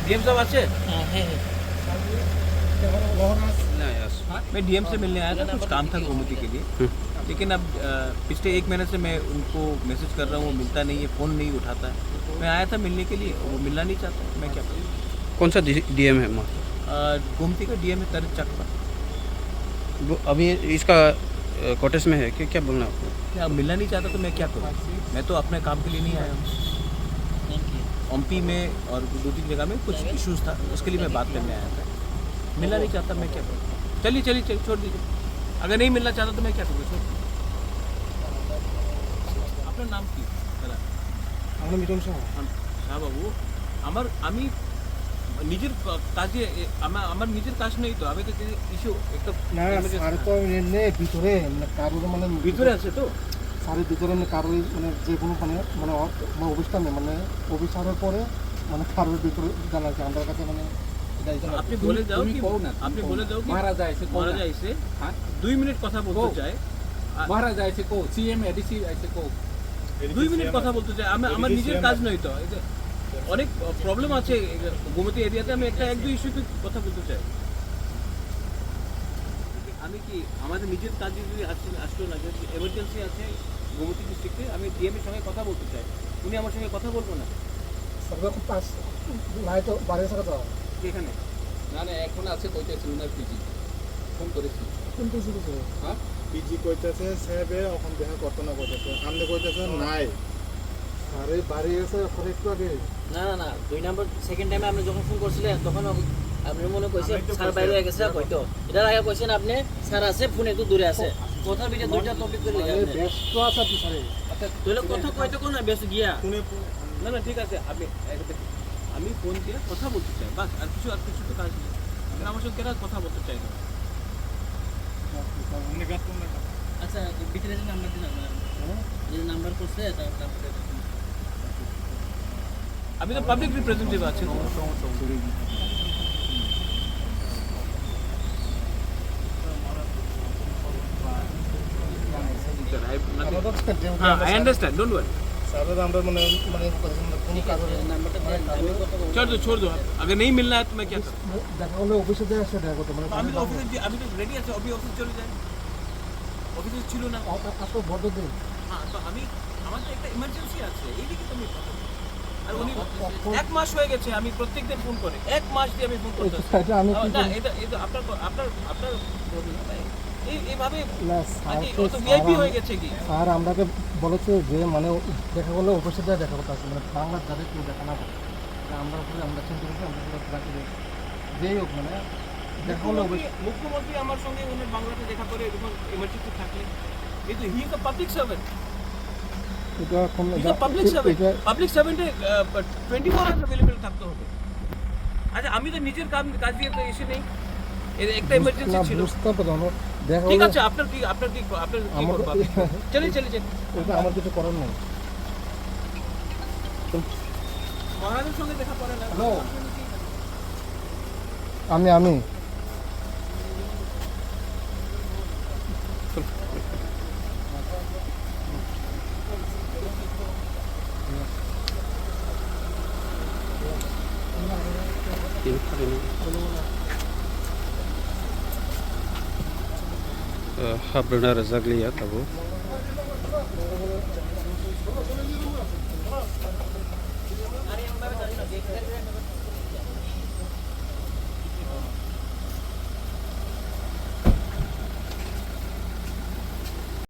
DM साहब अच्छे है मैं डीएम से मिलने आया था, कुछ काम था गोमती के लिए। लेकिन अब पिछले 1 महीने से मैं उनको मैसेज कर रहा हूँ, वो मिलता नहीं है, फ़ोन नहीं उठाता है। मैं आया था मिलने के लिए, वो मिलना नहीं चाहता, मैं क्या करूँ। कौन सा डीएम है वहाँ? गोमती का डीएम है तरज चकपा। वो अभी इसका कोटेस में है कि क्या बोलना आपको? क्या मिलना नहीं चाहता तो मैं क्या करूँ। मैं तो अपने काम के लिए नहीं आया हूँ। एमपी में और 2-3 जगह में कुछ इश्यूज था, उसके लिए मैं बात करने आया था। मिलना नहीं चाहता, मैं क्या करूँ। चलिए छोड़ दीजिए। अगर नहीं मिलना चाहता तो मैं क्या करूँ, छोड़। আপনার নাম কি দাদা? আমরা মিটন সাহা। হ্যাঁ বাবু, আমি নিজের কাজে আমার নিজের কাজ নেই তো, আমি তো ইস্যু একটা না স্যার তো এনে ভিতরে মানে কারোর মানে ভিতরে আছে তো স্যারের ভিতরে মানে কারোর মানে যে কোনো মানে অবস্থানে মানে অফিসারের পরে মানে কারোর ভিতরে জানা যায় আমার কাছে মানে আপনি বলে যাও কি আপনি বলে যাও কি মারা যাইছে 2 মিনিট কথা বলতে চাই, মারা যাইছে কো সিএম এডিসি আইছে কো 2 মিনিট কথা বলতে চাই। আমার নিজের কাজ নয় তো, অনেক প্রবলেম আছে গোমতী এরিয়াতে, আমি একটা 1-2 ইস্যুতে কথা বলতে চাই। আমি কি আমাদের নিজের কাজে যদি আসলো না, যদি এমার্জেন্সি আছে গোমতী ডিস্ট্রিক্টে, আমি ডিএম এর সঙ্গে কথা বলতে চাই, উনি আমার সঙ্গে কথা বলবো না সর্বরকম পাস নাই তো বাড়ি থাকা তো এখানে। না না এখন আছে কইতেছিল না পিজি ফোন করেছি কোন কিছু কিছু হ্যাঁ পিজি কইতেছে সাহেবে এখন দেখা করতে না কইতেছে আমনে কইতেছে নাই আরে বাড়ি গেছে ওখানে একটু আগে না 2 নম্বর সেকেন্ড টাইমে আপনি যখন ফোন করছিলেন তখন আপনি মনে কইছে স্যার বাইরে হয়ে গেছে কইতো, এটার আগে কইছেন আপনি স্যার আছে ফোন একটু দূরে আছে, কথার ভিতরে দুইটা টপিক করে লাগে আপনি ব্যস্ত আছে আপনি স্যারে আচ্ছা তোলে কথা কইতো কোন ব্যস্ত গিয়া না ঠিক আছে, আমি ফোন দিয়ে কথা বলতে চাই, বাস। আর কিছু তো কাজ নেই। আপনারা আমার সঙ্গে কেন কথা বলতে চাই না? আচ্ছা ভিতরে যে নাম্বার দিন আপনার যে নাম্বার করছে তারপরে আমি তো পাবলিক রিপ্রেজেন্টেটিভ আছি। I understand, don't worry. স্যারের আমরা মানে মানে কোনো কাজ নাম্বারটা দেন আমি কথা বলবো। छोड़ दो। अगर नहीं मिलना है तो मैं क्या करूँ। দেখা হলে অফিসে যায় আসে দেখা করতে মানে আমি তো আমি তো রেডি আছি, অফিস চলে যাই। অফিসে ছিল না। আসলে বড় দিন হ্যাঁ, তো আমার তো একটা ইমার্জেন্সি আছে, এই দিকে তো আমি কথা বলছি। আর উনি 1 মাস হয়ে গেছে, আমি প্রত্যেকদিন ফোন করে 1 মাস দিয়ে আমি ফোন করতেছি। এটা আমি কি না এটা আপনার এইভাবে না ভিআইপি হয়ে গেছে কি? স্যার আমরাকে বলেছে যে মানে দেখা করলে অফিসে যায় দেখা করতে আসছে মানে বাংলার যাতে কেউ দেখা না করে আমরা উপরে আমরা চিন্তা করছি আমরা রাখি যেই হোক মানে দেখা হলে মুখ্যমন্ত্রী আমার সঙ্গে উনি বাংলাতে দেখা করে এরকম এমার্জেন্সি থাকলে, এই তো he is a public servant. এটা এখন পাবলিক সার্ভেন্টে 24 আওয়ার্স অ্যাভেলেবল থাকতে হবে। আচ্ছা আমি তো নিজের কাজ দিয়ে তো এসে নেই, একটা এমার্জেন্সি ছিল। বুঝতে পারলাম দেখা ঠিক হলে আছে, আপনার কি করবো? চলে এটা আমার কিছু করার নেই মহারাজের সঙ্গে দেখা করে না। আমি Habna Razak liya tabo